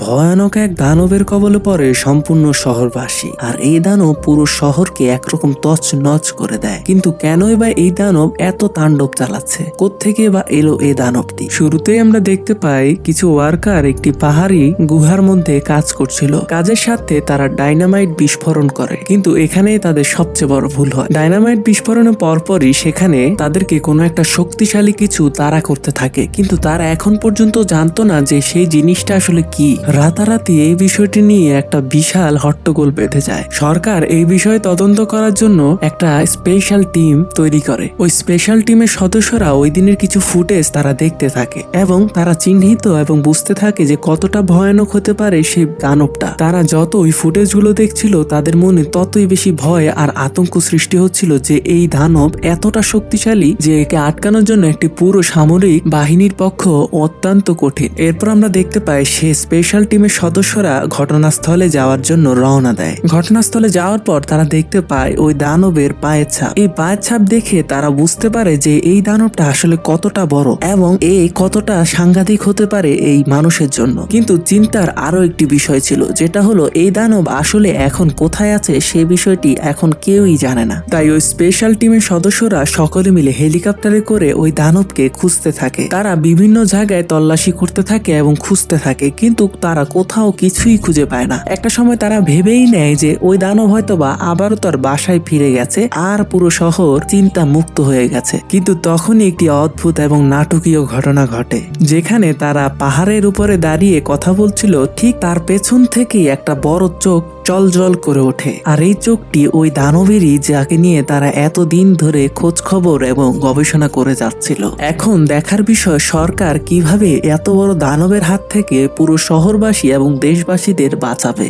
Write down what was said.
ভয়ানক এক দানবের কবলে পড়ে সম্পূর্ণ শহরবাসী, আর এই দানব পুরো শহরকে একরকম তছনছ করে দেয়। কিন্তু কেনই বা এই দানব এত তাণ্ডব চালাচ্ছে? কোত্থেকে বা এলো এই দানবটি? শুরুতেই আমরা দেখতে পাই কিছু ওয়ার্কার একটি পাহাড়ি গুহার মধ্যে কাজ করছিল। কাজের সাথে তারা ডাইনামাইট বিস্ফোরণ করে, কিন্তু এখানেই তাদের সবচেয়ে বড় ভুল হয়। ডাইনামাইট বিস্ফোরণের পরপরই সেখানে তাদেরকে কোনো একটা শক্তিশালী কিছু তাড়া করতে থাকে, কিন্তু তারা এখন পর্যন্ত জানতো না যে সেই জিনিসটা আসলে কি। রাতারাতি এই বিষয়টি নিয়ে একটা বিশাল হট্টগোল বেঁধে যায়। সরকার এই বিষয়ে তদন্ত করার জন্য একটা স্পেশাল টিম তৈরি করে। ওই স্পেশাল টিমের সদস্যরা ওই দিনের কিছু ফুটেজ তারা দেখতে থাকে এবং তারা চিহ্নিত এবং বুঝতে থাকে যে কতটা ভয়ানক হতে পারে সেই দানবটা। তারা যত ওই ফুটেজগুলো দেখছিল তাদের মনে ততই বেশি ভয় আর আতঙ্ক সৃষ্টি হচ্ছিল যে এই দানব এতটা শক্তিশালী যে একে আটকানোর জন্য একটি পুরো সামরিক বাহিনীর পক্ষ অত্যন্ত কঠিন। এরপর আমরা দেখতে পাই সে স্পেশাল টিমের সদস্যরা ঘটনাস্থলে যাওয়ার জন্য রওনা দেয়। ঘটনাস্থলে যাওয়ার পর তারা দেখতে পায় ওই দানবের পায়ের ছাপ। এই পায়ের ছাপ দেখে তারা বুঝতে পারে যে এই দানবটা আসলে কতটা বড় এবং এই কতটা সাংঘাতিক হতে পারে এই মানুষের জন্য। কিন্তু চিন্তার আরো একটি বিষয় ছিল, যেটা হলো এই দানব আসলে এখন কোথায় আছে সে বিষয়টি এখন কেউই জানে না। তাই ওই স্পেশাল টিমের সদস্যরা সকলে মিলে হেলিকপ্টারে করে ওই দানবকে খুঁজতে থাকে। তারা বিভিন্ন জায়গায় তল্লাশি করতে থাকে এবং খুঁজতে থাকে, কিন্তু তারা কোথাও কিছুই খুঁজে পায় না। একটা সময় তারা ভেবেই নেয় যে ওই দানব হয়তোবা আবারও তার বাসায় ফিরে গেছে আর পুরো শহর চিন্তা মুক্ত হয়ে গেছে। কিন্তু তখনই একটি অদ্ভুত এবং নাটকীয় ঘটনা ঘটে, যেখানে তারা পাহাড়ের উপরে দাঁড়িয়ে কথা বলছিল, ঠিক তার পেছন থেকেই একটা বড় চোখ জল করে ওঠে। আর এই চোখটি ওই দানবেরই, যাকে নিয়ে তারা এতদিন ধরে খোঁজ খবর এবং গবেষণা করে যাচ্ছিল। এখন দেখার বিষয় সরকার কিভাবে এত বড় দানবের হাত থেকে পুরো শহরবাসী এবং দেশবাসীদের বাঁচাবে।